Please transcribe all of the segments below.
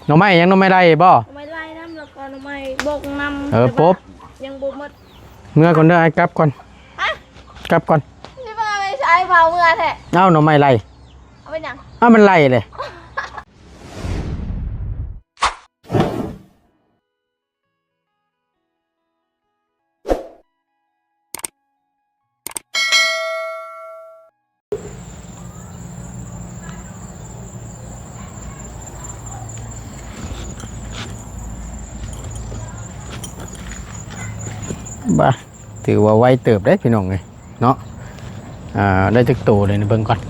หน่อไม้ยังหน่อไม้ไรบ่ไม่ไล่น้ำแล้วก็ไม่บกน้ำปุ๊บยังบกหมดเมื่อก่อนเด้อไอ้กลับก่อนกลับก่อนนี่มาไม่ใช่เผาเมื่อแท้เอ้าหน่อไม้ไรเอาไปยังมันไรเลยบ้าถือว่าไวเติบได้พี่น้องเลยเนาะได้จักตัวเลยนะเบิ่งก่อน2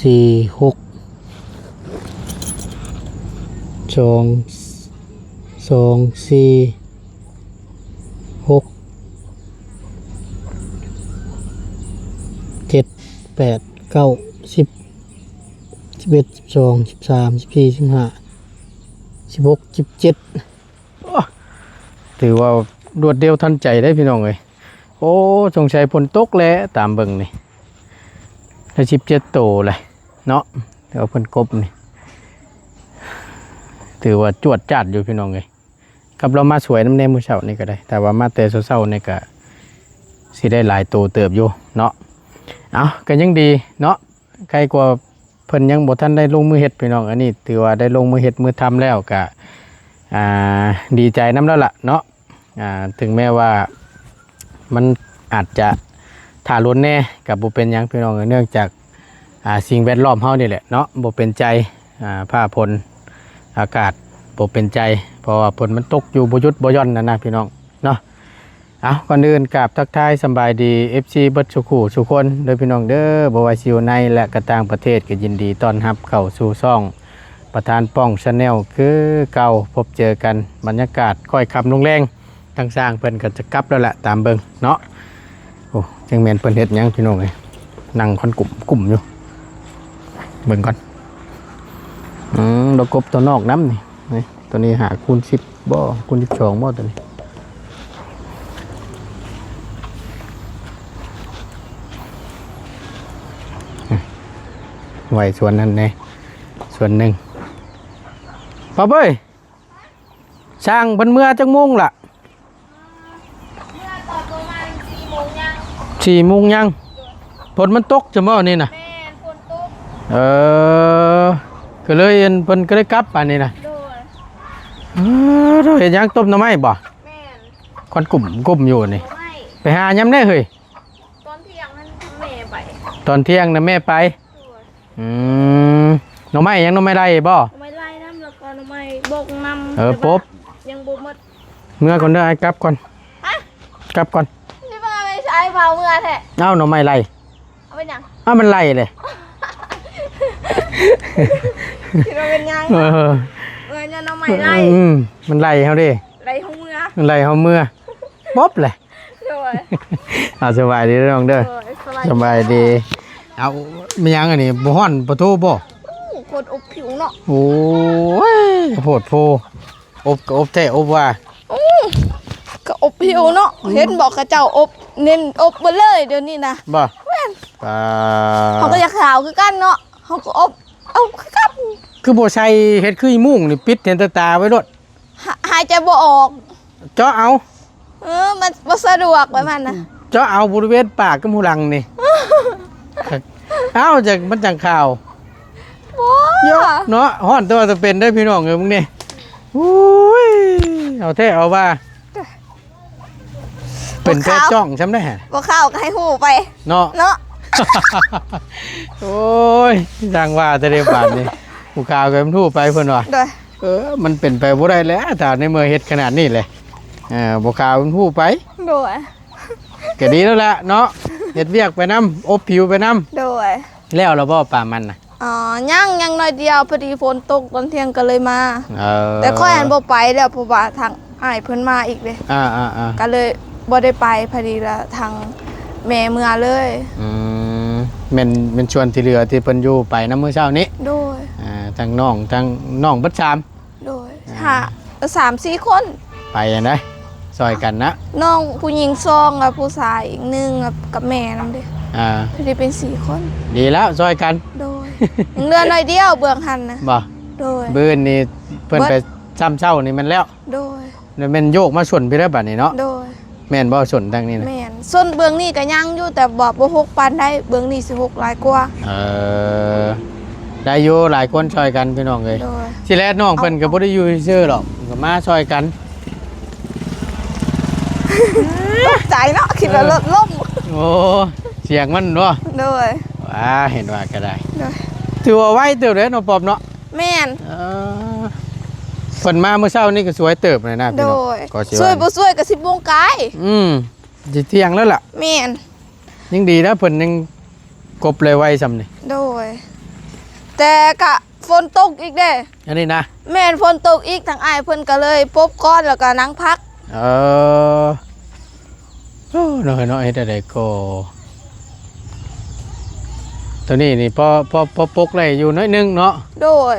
4 6 2 4 6 7 8 9 10 11 12 13 14 15 16 17ถือว่ารวดเร็วทันใจได้พี่น้องเลยโอ้สงสัยฝนตกแล้วตามเบิ่งนี่ได้17โตเลยเนาะแต่ว่าเพิ่นกบนี่ถือว่าจวดจัดอยู่พี่น้องเลยกับเรามาสวยน้ำแนมมื้อเช้านี่ก็ได้แต่ว่ามาแต่เช้าๆนี่ก็สิได้หลายโตเติบอยู่เนาะเอาก็ยังดีเนาะใครกว่าเพิ่นยังบ่ทันได้ลงมือเฮ็ดพี่น้องอันนี้ถือว่าได้ลงมือเฮ็ดมือทำแล้วก็ดีใจน้ำแล้วล่ะเนาะถึงแม้ว่ามันอาจจะถ่าล้นแน่กับบ่เป็นหยังพี่น้องเนื่องจากสิ่งแวดล้อมเฮานี่แหละเนาะบ่เป็นใจผ้าพลอากาศบ่เป็นใจเพราะว่าฝนมันตกอยู่บ่หยุดบ่หย่อนนะพี่น้องเนาะเอาก่อนอื่นกราบทักทายสบายดี FC เบิดสุขุสุคนโดยพี่น้องเด้อบ่ว่าสิอยู่ในและก็ต่างประเทศก็ยินดีต้อนรับเข้าสู่ช่องประธานป้องชาแนลคือเก่าพบเจอกันบรรยากาศค่อยคำลงแรงทางสร้างเพิ่นก็จะกลับแล้วแหละตามเบิ่งเนาะโอ้จังแม่นเพิ่นเฮ็ดหยังพี่น้องเอ้ยนั่งค่อนกลุ่มอยู่เบิ่งก่อนดอกกบตัวนอกน้ำนี่ตัวนี้หาคูณ10บ่คูณ12บ่ตัวนี้ไว้ส่วนนั้นแน่ส่วนหนึ่งพ่อเบ้ยช่างเพิ่นเมื่อจักโมงล่ะเมื่อตอนประมาณ4 โมงยังฝนมันตกจะบ่นี่น่ะแม่ฝนตกก็เลยเพิ่นก็ได้กลับป่านนี้น่ะเราเห็นยังต้มหน่อไม้บ่แม่คนกลุ่มอยู่นี่ไปหายามได้เฮ้ยตอนเที่ยงนั้นแม่ไปตอนเที่ยงน่ะแม่ไปหน่อไม้ยังหน่อไม้ได้บ่ไม่ไล่น้ำแล้วก็ไม่บกน้ำปุ๊บยังบกหมดเมื่อก่อนเด้อไอ้กลับก่อนกลับก่อนนี่มาไม่ใช่เผาเมื่อแท้เอ้าหน่อไม้ไรเอาไปยังมันไรเลยคิดว่าเป็นยังเนี่ยน้องใหม่ไล่มันไรเขาดิไล่ห้องเมื่อมันไรเขาเมื่อป๊อบเลยสบายดีน้องเด้อสบายดีเอาไม่ยังอันนี้บ่ฮ้อนบ่โทบ่คนอบผิวเนาะโอ้ยโพดโพอบก็อบแท้อบว่าก็อบผิวเนาะเห็นบอกกระเจ้าอบเน้นอบมาเลยเดี๋ยวนี้นะบ่แม่นเขาก็อยากขาวคือกันเนาะเขาก็อบเอาคือกันคือบ่ใส่เฮ็ดคืออีมุ่งนี่ปิดเห็นตาไว้รถหายใจบ่ออกเจาะเอามันบ่สะดวกประมาณน่ะเจาะเอาบริเวณปากกับหูหลังนี่เอ้าจากมันจังข่าวเยอะเนาะฮ้อนตัวจะเป็นได้พี่น้องเอ้ยมึงนี่อุ้ยเอาแท้เอาว่าเป็นแค่จ้องช้ำได้ฮะบ่เข้าก็ให้หูไปเนาะโอ้ยจังว่าจะได้บาดนี่ผู้ข่าวก็มันทู่ไปเพิ่นว่ามันเป็นไปบ่ได้แล้วถ้าในเมื่อเฮ็ดขนาดนี้เลยผู้ข่าวมันทู่ไปโดยก็ดีแล้วล่ะเนาะเฮ็ดเวียกไปน้ำอบผิวไปน้ำโดยแล้วเราบ่ป่ามันน่ะยังน้อยเดียวพอดีฝนตกตอนเที่ยงก็เลยมาแต่ค่อยหันบ่ไปแล้วเพราะว่าทางอ้ายเพิ่นมาอีกเลยก็เลยบ่ได้ไปพอดีละทางแม่เมื่อเลยเป็นชวนที่เหลือที่เพิ่นอยู่ไปน้ำมื้อเช้านี้โดยทางน้องบัด3โดย3-4 คนไปอันใดซอยกันนะน้องผู้หญิง2กับผู้ชายอีก1กับแม่นำเด้ พอดีเป็น4คนดีแล้วซอยกันโดยเรือหน่อยเดียวเบื้องหันนะบ่โดยบื้นนี่เพิ่นไปซ้ำเช้านี่มันแล้วโดยแล้วแม่นโยกมาชนพี่แล้วบัดนี้เนาะโดยแม่นบ่ชนทางนี้นะแม่นส่วนเบื้องนี้ก็ยังอยู่แต่บ่ฮกปานได้เบื้องนี้สิฮกหลายกว่าได้อยู่หลายคนช่วยกันพี่น้องเอ้ยสิแลน้องเพิ่นก็บ่ได้อยู่ซื่อหรอกก็มาช่วยกันตกใจเนาะคิดว่ารถล่มโอ้เสียงมันเนาะโดยเห็นว่าก็ได้ถือว่าไวเติบเด้อน้องปอมเนาะแม่นเพิ่นมาเมื่อเช้านี่ก็สวยเติบเลยนะพี่น้องก็สวยบ่สวยก็10 โมงกายสิเที่ยงแล้วล่ะแม่นยังดีนะเพิ่นยังกบเลยไวซำนี่โดยแต่ก็ฝนตกอีกเด้อันนี้นะแม่นฝนตกอีกทางอ้ายเพิ่นก็เลยปบก้อนแล้วก็นั่งพักน้อยเฮ็ดได้ก็ตัวนี้นี่พอปกเลยอยู่น้อยนึงเนาะโดย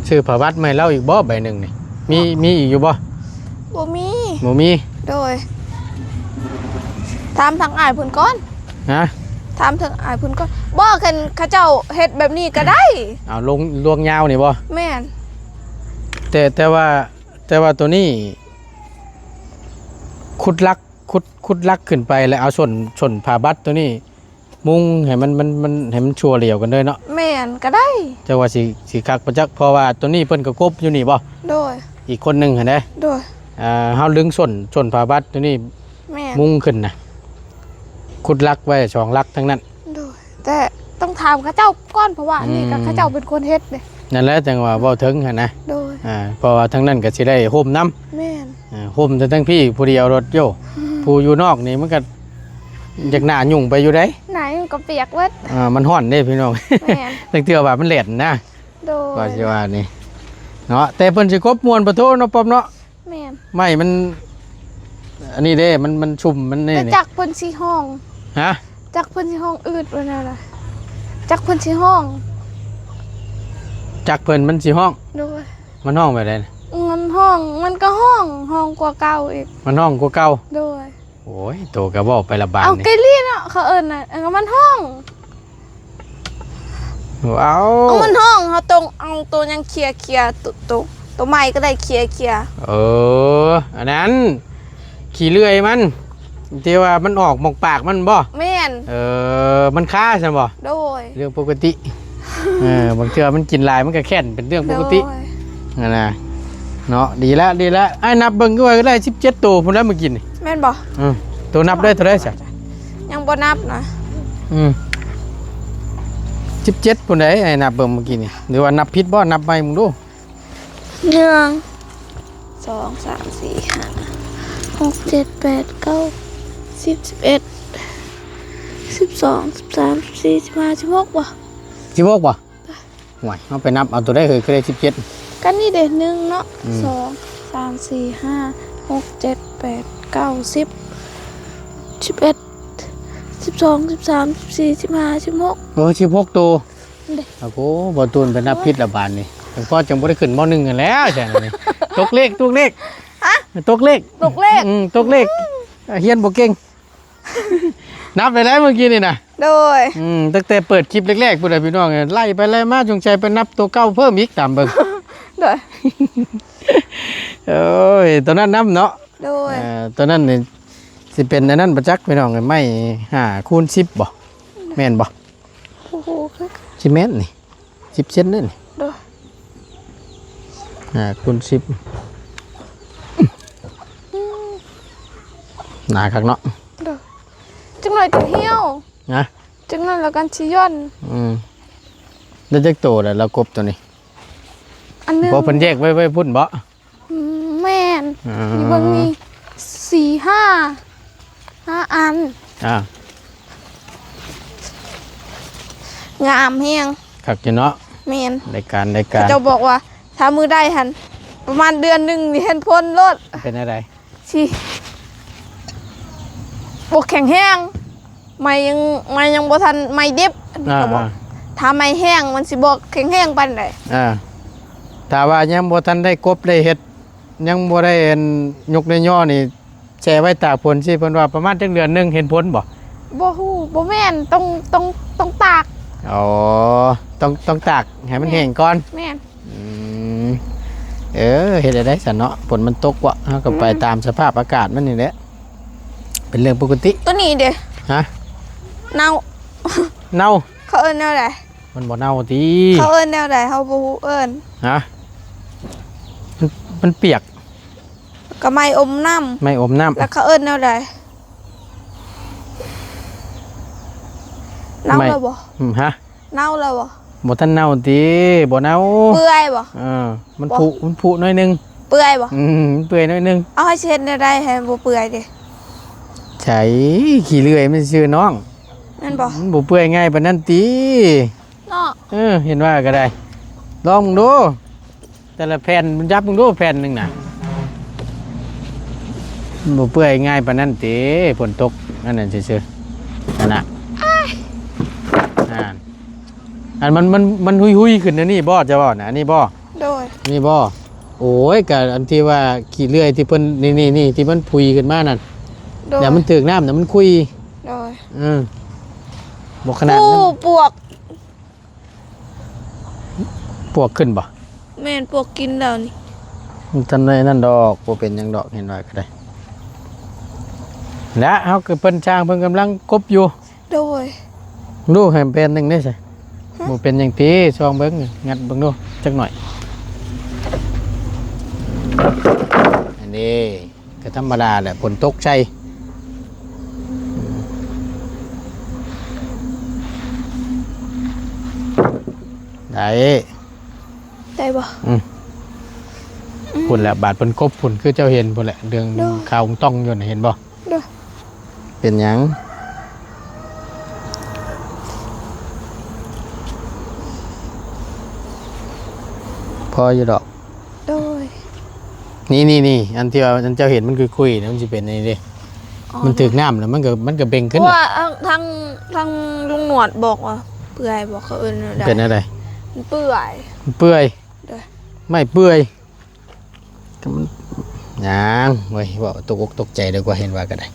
ชื่อผาวัดไม่เล่าอีกบ่ใบหนึ่งนี่มีอีกอยู่บ่บ่มีโดยถามทางอ้ายเพิ่นก่อนฮะถามทางอ้ายเพิ่นก่อนบ่คันเขาเจ้าเฮ็ดแบบนี้ก็ได้ลวงยาวนี่บ่แม่นแต่ว่าตัวนี้ขุดลักขึ้นไปแล้วเอาชนผาบัดตัวนี้มุงให้มันให้มันชัวร์เหลียวกันเลยเนาะแม่นก็ได้จะว่าสิคักประจักษ์เพราะว่าตัวนี้เพิ่นก็กบอยู่นี่บ่โดยอีกคนนึงเห็นได้โดยเฮาลึงชนผาบัดตัวนี้แม่มุงขึ้นนะขุดลักไว้2ลักทั้งนั้นโดยแต่ต้องถามเขาเจ้าก่อนเพราะว่านี่ก็เขาเจ้าเป็นคนเฮ็ดเด้นั่นแหละจังว่าเว้าถึงหั่นนะโดยเพราะว่าทั้งนั้นก็สิได้โฮมนำแม่นโฮมทั้งพี่ผู้เดียวรถโยผู้อยู่นอกนี่มันก็อยากหน้ายุ่งไปอยู่ได้ไหนก็เปียกเว้ยมันฮ้อนเด้พี่น้องตั้งเทื่อว่ามันแหลนนะโดยว่าสิว่านี่เนาะแต่เพิ่นสิกบมวนประโทเนาะปอมเนาะแม่นไม่มันอันนี้เด้มันชุ่มมันนี่จักเพิ่นสิห้องฮะจักเพิ่นสิห้องอืดว่านั่นล่ะจักเพิ่นสิห้องจักเพิ่นมันสิห้องโดยมันห้องแบบใดมันห้องมันก็ห้องกว่าเก่าอีกมันห้องกว่าเก่าโดยโอ้ยโตก็บอกไปละบาทนี่เอาไกลีเนาะเขาเอิ้นน่ะมันห้องเอามันห้องเขาตรงเอาตัวยังเคลียร์ตัวใหม่ก็ได้เคลียร์อันนั้นขี่เลื่อยมันที่ว่ามันออกหมกปากมันบ่แม่นมันฆ่าใช่บ่โดยเรื่องปกติบางเทื่อมันกินลายมันก็แค่นเป็นเรื่องปกตินั่นน่ะเนาะดีแล้วไอ้นับเบิ่งก็ได้17ตัวพุ่นแล้วมากินแม่นบ่ตัวนับได้เท่าไหร่ซะยังบ่นับนะ17พุ่นได้ไอ้นับเบิ่งเมื่อกี้นี่หรือว่านับผิดบ่นับใหม่มึงดู1 2 3 4 5 6 7 8 9 10 11 12 13 14 15 16บ่16บ่ห่วยเอาไปนับเอาตัวได้คือได้17กันนี่เด้1เนาะ2 3 4 5 6 7 8 9 10 11 12 13 14 15 16 16ตัวโอ้โหบ่ตูนไปนับผิดละบาทนี่พ่อจังบ่ได้ขึ้นม.1กันแล้วใช่นี่ตกเลขฮะตกเลขตกเลขเฮียนบ่เก่งนับไปแล้วเมื่อกี้นี่นะโดยตั้งแต่เปิดคลิปแรกๆพุ่นน่ะพี่น้องไล่ไปไล่มาจงใจไปนับตัวเก่าเพิ่มอีกตามเบิ่งโดยโอ้ยตัวนั้นนับเนาะโดยตัวนั้นนี่สิเป็นอันนั้นประจักษ์พี่น้องไม่5 คูณ 10บ่แม่นบ่โอ้โห10เมตรนี่10เซนนี่โดย5 คูณ 10หนาคักเนาะจังหน่อยจะเหี่ยวนะจังนั้นแล้วกันชิย่อนแล้วจักโตแล้วเรากบตัวนี้อันนึงบ่เพิ่นแยกไว้พุ่นบ่แม่นมีเบิ่งนี่4 5อันงามแฮงคักจังเนาะแม่นรายการเจ้าบอกว่าถ้ามือได้หั่นประมาณเดือนนึงนี่เห็นพ้นรถเป็นอะไรสิบกแข็งแห้งไม่ยังบ่ทันไม่ดิบเขาบอกถ้าไม่แห้งมันสิบอกแข็งแห้งปานใดถ้าว่ายังบ่ทันได้กบได้เฮ็ดยังบ่ได้ยกได้ย่อนี่ แช่ไว้ตากฝนสิเพิ่นว่าประมาณจักเดือนหนึงเห็นผลบ่ บ่ฮู้บ่แม่นต้องตาก อ๋อต้องตากให้มันแห้งก่อน แม่น อืมเฮ็ดได้ซั่นเนาะฝนมันตกวะเฮาก็ไปตามสภาพอากาศมันนี่แหละเป็นเรื่องปกติ ตัวนี้เด้ ฮะ เน่า เน่า เขาเอิ้นแนวใด มันบ่เน่าติ เขาเอิ้นแนวใดเฮาบ่ฮู้เอิ้น ฮะมันเปียก ก็ไม้อมน้ำ ไม่อมน้ำ แล้วเขาเอิ้นแนวใดเน่าแล้วบ่ ฮะ เน่าแล้วบ่ บ่ทันเน่าติบ่เน่า เปื่อยบ่ มันผุหน่อยนึง เปื่อยบ่ มันเปื่อยหน่อยนึง เอาให้เช็ดแนวใดให้มันบ่เปื่อยเด้ ใช่ขี้เลื่อยมันชื่อน้อง นั่นบ่ มันบ่เปื่อยง่ายปานนั้นติ เนาะ เห็นว่าก็ได้ลองมึงดูแต่ละแผ่นมันยับมึงดูแผ่นหนึงน่ะมันบ่เปื่อยง่ายปานนั้นติฝนตกนั่นน่ะซื่อๆนั่นน่ะอันมันหุยๆขึ้นนะนี่บ่จะบ่น่ะอันนี้บ่ โดย นี่บ่โอ้ยก็อันที่ว่าขี้เลื่อยที่เพิ่นนี่ที่มันพุยขึ้นมานั่น โดย เดี๋ยวมันถึกน้ำเดี๋ยวมันคุย โดย บ่ขนาดนั้น ปวก ปวกขึ้นบ่ แม่นปวกกินแล้วนี่ มันทันได้นั่นดอกบ่เป็นหยังดอกเห็นว่าก็ได้และเฮาก็เพิ่นช่างเพิ่นกำลังกบอยู่ โดย ดูให้มันเป็นหนึงได้ใช่บ่เป็นหยังติซองเบิ่งงัดเบิ่งดูจักหน่อยอันนี้ก็ธรรมดาแหละฝนตกใช่ได้ ได้บ่ พุ่นแหละบาดเพิ่นกบพุ่นคือเจ้าเห็นพุ่นแหละเรื่อง เด้อ ข่าวของต้องอยู่น่ะเห็นบ่ โดย เป็นหยังพออยู่ดอก โดย นี่อันที่ว่าอันเจ้าเห็นมันคือคุยนะมันสิเป็นนี่เด้ อ๋อ มันถึกน้ำแล้วมันก็เบ่ง เพ ขึ้น ราะ น่ะ ว่าทางลุงหนวดบอกว่าเปื่อยบอกเขาเอิ้นได้ เป็นอะไร มันเปื่อย มันเปื่อย เด้อ ไม่เปื่อยก็มันหยังเว้ยว่าตกอกตกใจเลยกว่าเห็นว่าก็ได้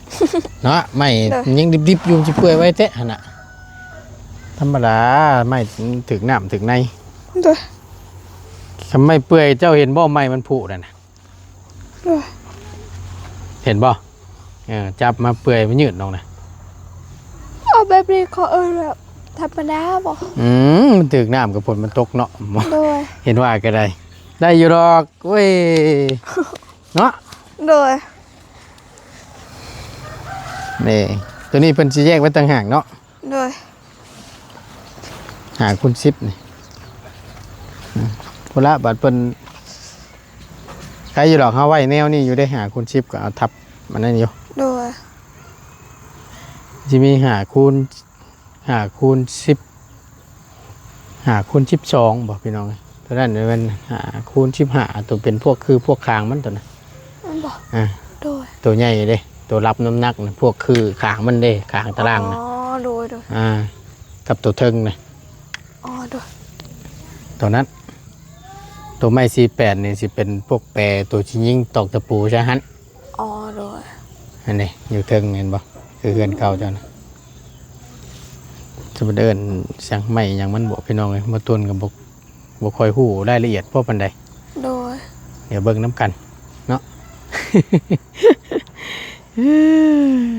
เนาะไม่ยังดิบๆอยู่สิเปื่อยไว้แท้หั่นน่ะธรรมดาไม่ถึกน้ำถึกใน โดย ทำไมเปื่อยเจ้าเห็นบ่ไม้มันผุนั่นน่ะ โดย เห็นบ่จับมาเปื่อยมันยืดลงนะ เอาแบบนี้เขาเอิ้นแบบธรรมดาบ่ มันถึกน้ำกับฝนมันตกเนาะ โดย เห็นว่าก็ได้ได้อยู่ดอกเว้ย เนาะ โดย นี่ตัวนี้เพิ่นสิแยกไว้ต่างหากเนาะ โดย หาคุณซิปนี่พุละบาดเพิ่นใครอยู่ดอกเฮาไว้แนวนี้อยู่ได้หาคุณซิปก็เอาทับมันนั่นอยู่ โดย สิมีหาคูณ10หาคูณ12บ่พี่น้องตัวนั้นเป็นหาคูณ15ตัวเป็นพวกคือพวกคางมันตัวน่ะ มันบอก โดย ตัวใหญ่เด้ตัวรับน้ำหนักน่ะพวกคือคางมันเด้คางตารางน่ะ อ๋อโดย กับตัวเทิงน่ะ อ๋อโดย ตัวนั้นตัวไม้48นี่สิเป็นพวกแปรตัวชิยิงตอกตะปูใช่ฮั่น อ๋อโดย อันนี้อยู่เทิงเห็นบ่คือเฮือนเก่าเจ้านะจะมาเดินเสียงใหม่อย่างมันบอกพี่น้องเลยมาตุนกับบกคอยหู้รายละเอียดพวกปันใด โดย เดี๋ยวเบิ่งน้ำกันเนาะ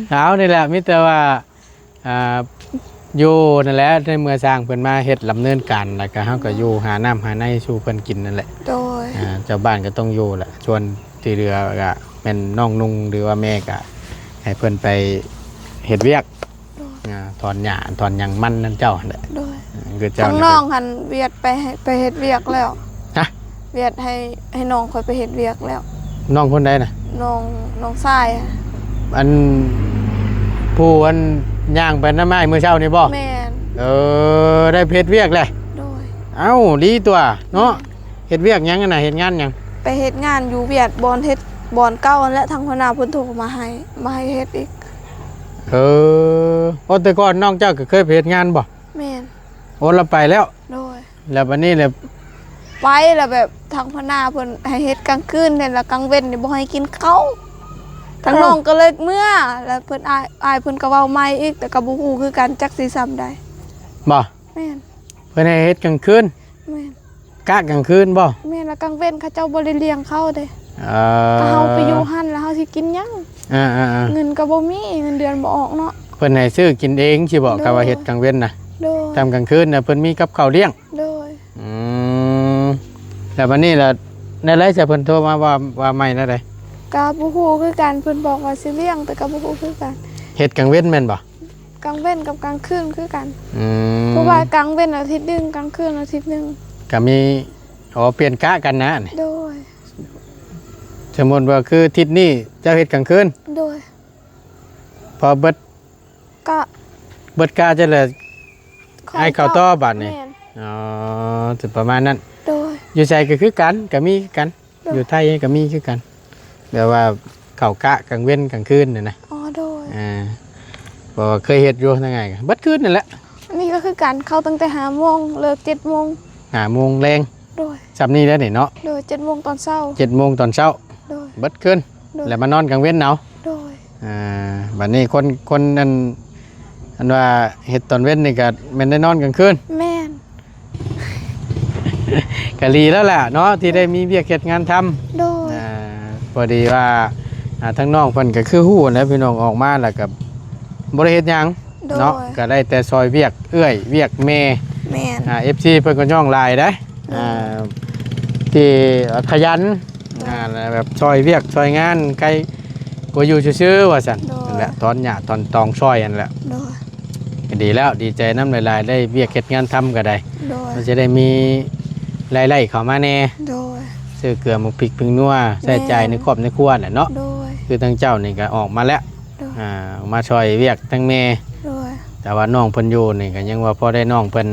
เอานี่แหละมิแต่ว่าอยู่นั่นแหละในเมื่อสร้างเพิ่นมาเฮ็ดลำเนินการแล้วก็เฮาก็อยู่หาน้ำหาในสู่เพิ่นกินนั่นแหละ โดย เจ้าบ้านก็ต้องอยู่แหละชวนที่เรือก็แม่นน้องนุ่งหรือว่าแม่ก็ให้เพิ่นไปเฮ็ดเวียกถอนหญ้าถอนหยังมันนั่นเจ้าหั่นแหละ โดย คือเจ้า ทั้งน้องหันเวียดไปเฮ็ดเวียกแล้ว ฮะ เวียดให้น้องคอยไปเฮ็ดเวียกแล้ว น้องคนใดน่ะ น้องชายอะ อันผู้อันย่างไปน้ำไม้มื้อเช้านี่บ่ แม่น ได้เพชรเวียกเลย โดย เอ้าดีตัวเนาะเฮ็ดเวียกหยังกันน่ะเฮ็ดงานหยัง ไปเฮ็ดงานอยู่เวียดบอนเฮ็ดบอนเก่าอันและทางหัวหน้าเพิ่นโทรมาให้เฮ็ดอีก โอ้แต่ก่อนน้องเจ้าก็เคยไปเฮ็ดงานบ่ แม่น โอ้เราไปแล้ว โดย แล้ววันนี้เลย ไปแล้วแบบทางหัวหน้าเพิ่นให้เฮ็ดกลางคืนเนี่ยแล้วกลางเว้นนี่บ่ให้กินข้าว ทางน้องก็เลยเมื่อแล้วเพิ่นอายเพิ่นก็เว้าใหม่อีกแต่ก็บ่ฮู้คือกันจักสิซ้ำใด บ่ แม่น เพิ่นให้เฮ็ดกลางคืน แม่น กะกลางคืนบ่ แม่นแล้วกลางเว้นเขาเจ้าบ่ได้เลี้ยงเขาเด้ เอ ก็เฮาไปอยู่หั่นแล้วเฮาสิกินหยัง อ่า เงินก็บ่มีเงินเดือนบ่ออกเนาะ เพิ่นให้ซื้อกินเองสิบ่ก็ว่าเฮ็ดกลางเว้นน่ะ โดย ตามกลางคืนน่ะเพิ่นมีกับข้าวเลี้ยง โดย อืมแล้ววันนี้ล่ะในไลฟ์จะเพิ่นโทรมาว่าไม่นั่นใด ก็บ่ฮู้คือกันเพิ่นบอกว่าสิเลี้ยงแต่ก็บ่ฮู้คือกัน เฮ็ดกลางเว้นแม่นบ่ กลางเว้นกับกลางคืนคือกัน อืม เพราะว่ากลางเว้นอาทิตย์หนึงกลางคืนอาทิตย์หนึง ก็มีเปลี่ยนกะกันนะนี่ โดย สมมุติว่าคืออาทิศนี้เจ้าเฮ็ดกลางคืน โดย พอเบิด ก็ กะจะเลย ให้เข้าต่อบัดนี่ แม่ อ๋อจะประมาณนั้น โดย อยู่ไสก็คือกันก็มีคือกัน โดย อยู่ไทยก็มีคือกันแบบว่าเข้ากะกลางเว้นกลางคืนนี่นะ อ๋อโดย เพราะว่าเคยเฮ็ดอยู่นั่นไงก็เบิดคืนนั่นแหละ อันนี้ก็คือการเข้าตั้งแต่5โมงเลิก7โมง 5 โมงแรง โดย ซับนี้แล้วนี่เนาะ โดย7โมงตอนเช้า 7 โมงตอนเช้า โดย เบิดคืน โดย แล้วมานอนกลางเว้นเอา โดย บัดนี้คนอันว่าเฮ็ดตอนเว้นนี่ก็แม่นได้นอนกลางคืน แม่น ก็ดีแล้วแหละเนาะที่ได้มีเวียกเฮ็ดงานทำ โดย พอดีว่าทั้งน้องเพิ่นก็คือฮู้แล้วพี่น้องออกมาแล้วก็บ่ได้เฮ็ดหยัง โดย เนาะก็ได้แต่ซอยเวียกเอื้อยเวียกแม่ แม่น FC เพิ่นก็ย่องลายได้ที่ขยันแล้วแบบซอยเวียกซอยงานไกลกว่าอยู่ซื่อๆว่าซั่นนั่นแหละถอนหญ้าถอนตองซอยนั่นแหละ โดย ก็ดีแล้วดีใจน้ำหลายๆได้เวียกเฮ็ดงานทำก็ได้ โดย มันจะได้มีรายได้เข้ามาแน่ โดย ซื้อเกลือหมูพริกพริกนัวใส่ใจายในครอบในครัวแหละเนาะ โดย คือทั้งเจ้านี่ก็ออกมาแล้ว โดย มาช่วยเวียกทั้งแม่ โดย แต่ว่าน้องเพิ่นอยู่นี่ก็ยังว่าพอได้น้องเพิ่น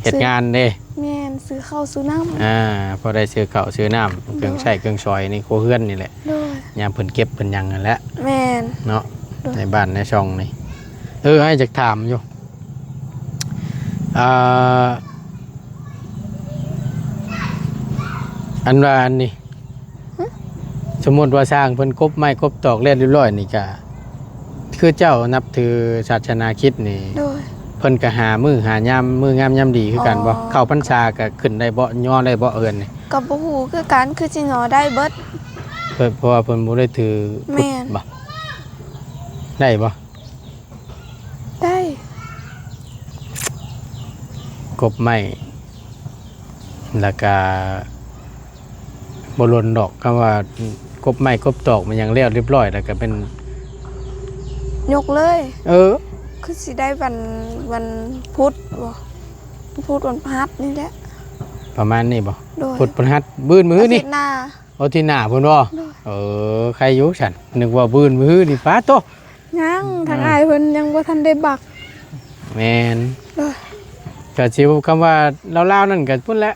เฮ็ดงานเด้ แม่นซื้อข้าวซื้อน้ำ พอได้ซื้อข้าวซื้อน้ำเครื่องใช้เครื่องซอยนี่โคเฮือนนี่แหละ โดย ยามเพิ่นเก็บเพิ่นหยังนั่นแหละ แม่น เนาะ โดย ในบ้านในช่องนี่ให้จักถามอยู่อันว่าอันนี้สมมติว่าสร้างเพิ่นกบไม้กบตอกเรียบร้อยนี่ก็คือเจ้านับถือศาสนาคริสต์นี่ โดย เพิ่นก็หามือยามมืองามยามดีคือกันบ่ อ๋อ เข้าพรรษาก็ขึ้นได้บ่ย่อได้บ่เอิ้นนี่ กับบ่ฮู้คือกันคือสิหนอได้เบิด เพราะว่าเพิ่นบ่ได้ถือพุทธ แม่น บ่ได้บ่ ได้ กบไม้แล้วก็บ่หล่นดอกคำว่ากบไม้กบตอกมันยังแล้วเรียบร้อยแล้วก็เป็น ยกเลย คือสิได้วันพุธบ่พุธวันพฤหัสนี่แหละ ประมาณนี้บ่ โดย พุธพฤหัสบื้นมื้อนี่ าทิตย์หน้า เอาที่หน้าเพิ่นบ่ โดย ใครอยู่ฉันนึกว่าบื้นมื้อนี่ป้าโต ยังทางอายเพิ่นยังบ่ทันได้บัก แม่น โดย ก็สิคำว่าลาวๆนั่นก็พุ่นแหละ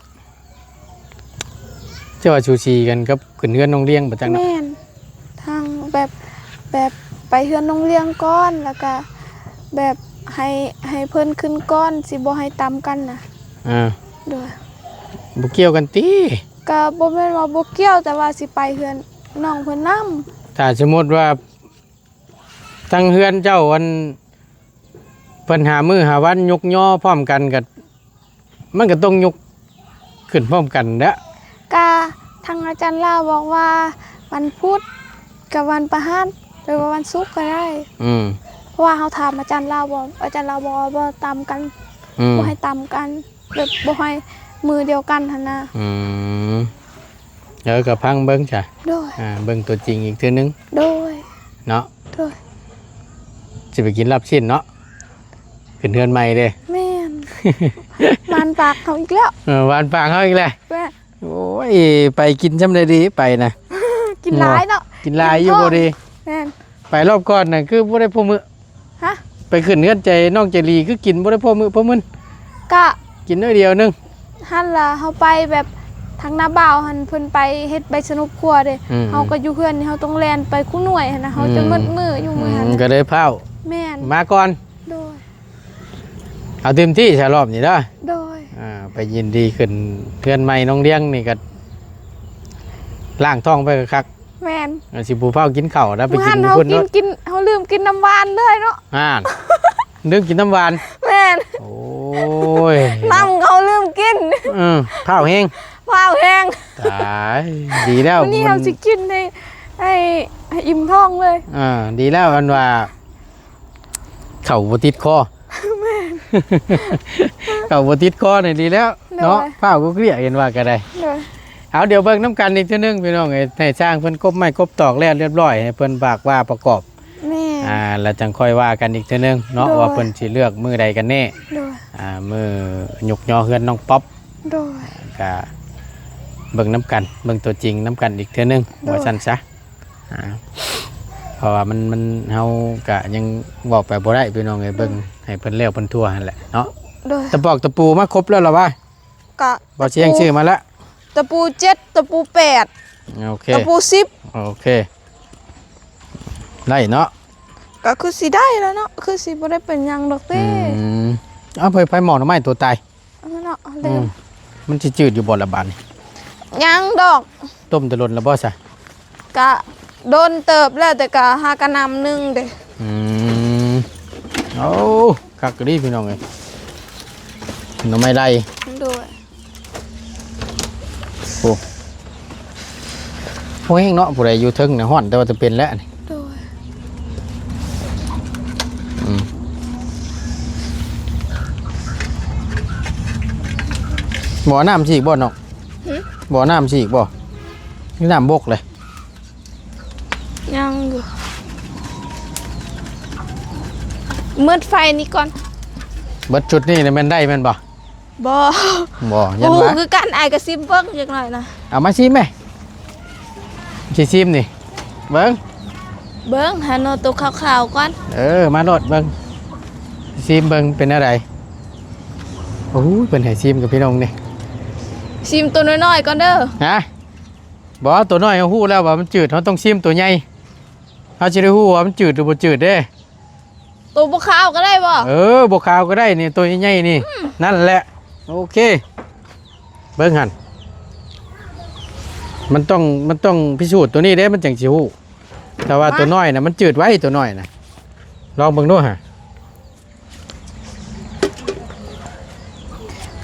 เจ้าว่าชูชีกันกับขึ้นเฮือนน้องเลี้ยงบ่จังนะ แม่นทางแบบไปเฮือนโรงเรียนก่อนแล้วก็แบบให้เพิ่นขึ้นก้อนสิบ่ให้ตำกันน่ะ โดย บ่เกี่ยวกันติ ก็บ่แม่นว่าบ่เกี่ยวแต่ว่าสิไปเฮือนน้องเพิ่นนำ ถ้าสมมุติว่าทั้งเฮือนเจ้าวันเพิ่นหามื้อหาวันยกย่อพร้อมกันก็มันก็ต้องยกขึ้นพร้อมกันเด้อ ก็ทางอาจารย์ลาวบอกว่าวันพุธกับวันพฤหัสหรือว่าวันศุกร์ก็ได้ เพราะว่าเขาถามอาจารย์ลาวบอกอาจารย์ลาวบอกว่าบ่ตำกันบ่ให้ตำกันแบบบ่ให้มือเดียวกันหั่นน่ะ เดี๋ยวก็พังเบิ่งจ้ะ โดย เบิ่งตัวจริงอีกเทื่อนึง โดย เนาะ โดย สิไปกินลาบชิ้นเนาะขึ้นเฮือนใหม่เด้ แม่น มันปากเขาอีกแล้ว หวานปากเฮาอีกแล้ว แม่ โอ้ยไปกินจำได้ดีไปนะ กินหลายเนาะ กินหลายอยู่บ่ดี แม่น ไปรอบก่อนน่ะคือบ่ได้พอมื้อ ฮะ ไปขึ้นเฮือนใจน้องใจรีคือกินบ่ได้พอมื้อพอมื้อ ก็ กินน้อยเดียวนึง หั่นล่ะเฮาไปแบบทางหน้าบ่าวหั่นเพิ่นไปเฮ็ดใบสนุกครัวเด้เฮาก็อยู่เฮือนนี่เฮาต้องแล่นไปคู่หน่วยหั่นน่ะเฮาจะมืดมืออยู่มื้อหั่น ก็เลยพาว แม่น มาก่อน โดย เอาเต็มที่ฉรอบนี่เด้อ โดย ไปยินดีขึ้นเพื่อนใหม่น้องเลี้ยงนี่ก็ล่างท้องไปคัก แ แม่น สิผู้เฝ้ากินข้าวแล้วไปกิน เฮา พุ่น กิ เนาะ นเฮาลืมกินน้ำหวานเลยเนาะ ลืมกินน้ำหวาน แม่น โอ้ย น้ำเขาลืมกิน ข้าวแห้ง ข้าวแห้ง ตายดีแล้ว วันนี้เฮาสิกินให้อิ่มท้องเลย ดีแล้วอันว่าเข่าบ่ติดคอเข่าบ่ติดคอนี่ดีแล้วเนาะข้าวก็เกลี้ยเห็นว่าก็ได้เอาเดี๋ยวเบิ่งน้ำกันอีกเทื่อนึงพี่น้องไอ้ให้สร้างเพิ่นกบไม้กบตอกแล้วเรียบร้อยให้เพิ่นบากว่าประกอบ แม่ แล้วจังค่อยว่ากันอีกเทื่อนึงเนาะว่าเพิ่นสิเลือกมื้อใดกันแน่มื้อหยุกยอเฮือนน้องป๊อป โดย ก็เบิ่งน้ำกันเบิ่งตัวจริงน้ำกันอีกเทื่อนึงว่าซั่นซะเพราะว่ามันเฮาก็ยังบอกไปบ่ได้พี่น้องเอ้ยเบิ่งให้เพิ่นแล้วเพิ่นทั่วหั่นแหละเนาะ โดย ตะปอกตะปูมาครบแล้วเหรอวะ กะ บ่เชียงชื่อมาแล้ว ตะปู7ตะปู8 โอเค ตะปู10 โอเคได้เนาะ ก็คือสิได้แล้วเนาะคือสิบ่ได้เป็นหยังดอกเต้ เอาไปหมอหน่อไม้ตัวตาย เอาเนาะเร็ว มันสิจืดอยู่บ่ละบาดนี่ ยังดอก ต้มแตะลนแล้วบ่ซะ กะโดนเติบแล้วแต่กะหากะนำนึงเด้ โอ้คักกะดีพี่น้องเอ้ยหน่อไม้ไล่ ด้วย โอ้ยเนาะผู้ใดอยู่เทิงน่ะฮ้อนแต่ว่าจะเป็นแล้วนี่ ด้วย บ่อน้ำฉีกบ่เนาะบ่อน้ำฉีกบ่นี่น้ำบกเลย ยังอยู่มืดไฟนี่ก่อน เบิดชุดนี่แม่นได้แม่นบ่ บ่ บ่ยัน โอ้ ว่า คือการอายกระซิบเบิ่งจักหน่อยนะ เอามาชิมไหมสิชิมนี่เบิ้ง เบิ่งหาโนตัวขาวๆก่อน มาโดดเบิ้งชิมเบิ้งเป็นอะไรโอ้ยเป็นให้ชิมกับพี่น้องนี่ ชิมตัวน้อยๆก่อนเด้อ ฮะบ่ตัวน้อยเขาฮู้แล้วว่ามันจืดเขาต้องชิมตัวใหญ่เขาจะได้ฮู้ว่ามันจืดหรือบ่จืดเด้ ตัวบ่ขาวก็ได้บ่ บ่ขาวก็ได้นี่ตัวใหญ่ๆนี่นั่นแหละโอเคเบิ้งหันมันต้องพิสูจน์ตัวนี้เด้มันจังสิฮู้แต่ว่าตัวน้อยน่ะมันจืดไว้ตัวน้อยน่ะลองเบิ่งดูฮะ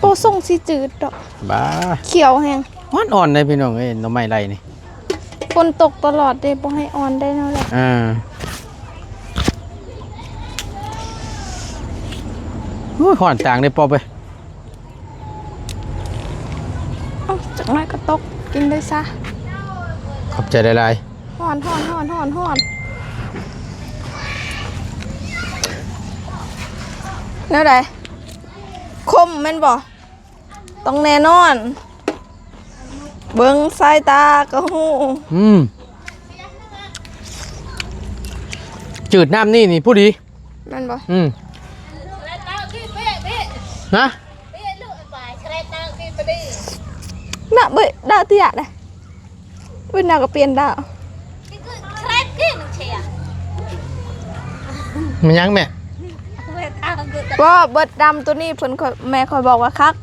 ตัวทรงสิจืดดอก บ้า เขียวแฮง อ่อนๆเลยพี่น้องเอ้ยหน่อไม้ไรนี่ ฝนตกตลอดเด้บ่ให้อ่อนได้เนาะแหละ โอ้ยห่อนต่างเลยปอไป เอ้าจักหน่อยก็ตกกินได้ซะ ขอบใจหลาย ฮ้อนแนวใดคมแม่นบ่ต้องแน่นอน เบิ่งสายตาก็ฮู้ จืดน้ำนี่ผู้ดี แม่นบ่ ฮะ น่ะเบิ่ดาวเตี้ยเลยเบิ่นดาวก็เปลี่ยนดาว มันยังแม่ ว่าเบิดดำตัวนี้เพิ่นค่อยแม่ค่อยบอกว่าคัก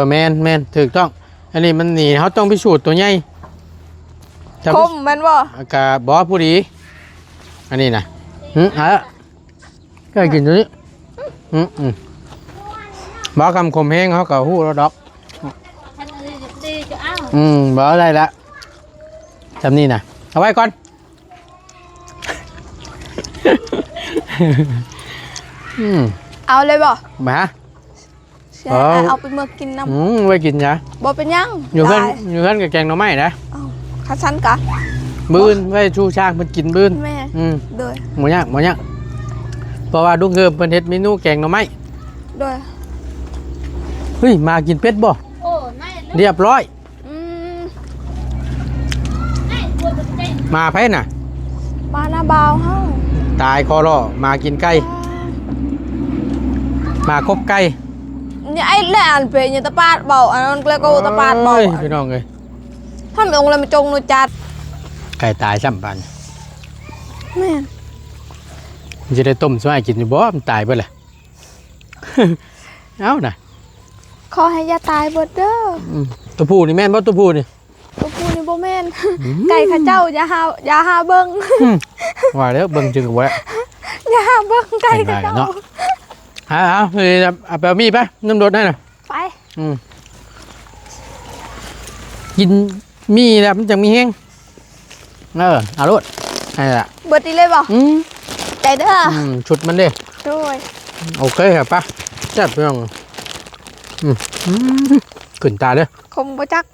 แมนถูกต้องอันนี้มันนี่เขาต้องพิสูจน์ตัวใหญ่ คมแม่นบ่ กะบอผู้ดีอันนี้นะก็กินตัวนี้บอกคำคมแห้งเขาก็ฮู้แล้วดอกบอกได้ละจำนี่นะเอาไว้ก่อน เอาเลยบ่ มา เสียเอาไปเมื่อกินน้ำ ไว้กินจ้ะ บ่เป็นหยัง อยู่เพื่อนกับแกงหน่อไม้นะ เอาคันซันกะ บื้นไว้ชูช่างมันกินบื้น แม่โดย หมูย่างเพราะว่าดุงเกิมเป็นเฮ็ดเมนูแกงหน่อไม้ โดย เฮ้ยมากินเป็ดบ่เรียบร้อยมาไผน่ะ มาหน้าบาวเฮา ตายคอรอมากินไก่มาคบไก่ นี่ไอ้แหละอันเปยตะปาดเบาอันนั้นก็เลยก็ตะปาดเบา พี่น้องเอ้ย ถ้ามีองค์เลยมาจงนูจัด ไก่ตายซ้ำปัน แม่ มันจะได้ต้มสมัยกินอยู่บ่มันตายไปเลย เอ้าน่ะ ขอให้อย่าตายเบิดเด้อ ตัวผู้นี่แม่นบ่ตัวผู้นี่ ตัวผู้นี่ บ่แม่นไก่ข้าเจ้าอย่าหาเบิ่ง ว่าแล้วเบิ่งจึงบ่ได้ อย่าหาเบิ่งไก่ข้าเจ้า เนาะเอาไปเอาไปมีไปน้ำรถให้น่ะ ไป กินมีแล้วมันจังมีแฮงเอารถให้ล่ะ เบิดอีเลยบ่ใจเด้อ ชุดมันเด้ โดย โอเคครับป่ะจัดเรื่องขึ้นตาเด้อ คมบ่จัก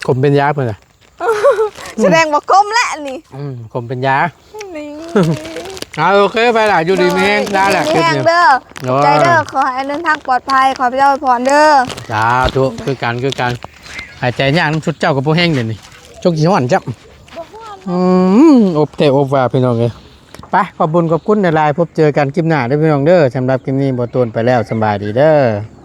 ขมเป็นยาเพื่อนอ่ะ แสดงว่าคมแหละนี่ ขมเป็นยา นี่ เอาโอเคไปล่ะอยู่ดีมีแห้งได้แหละ มีแห้งเด้อใจเด้อขอให้เดินทางปลอดภัยขอพระเจ้าอวยพรเด้อ จ้าทุกคือการหายใจยากน้ำชุดเจ้ากับพวกแห้งเดี๋ยวนี้จกขี้หวานจับอบเตะอบว่าพี่น้องเลยไปขอบคุณในไลน์พบเจอกันคลิปหน้าได้พี่น้องเด้อสำหรับคลิปนี้บทตูนไปแล้วสบายดีเด้อ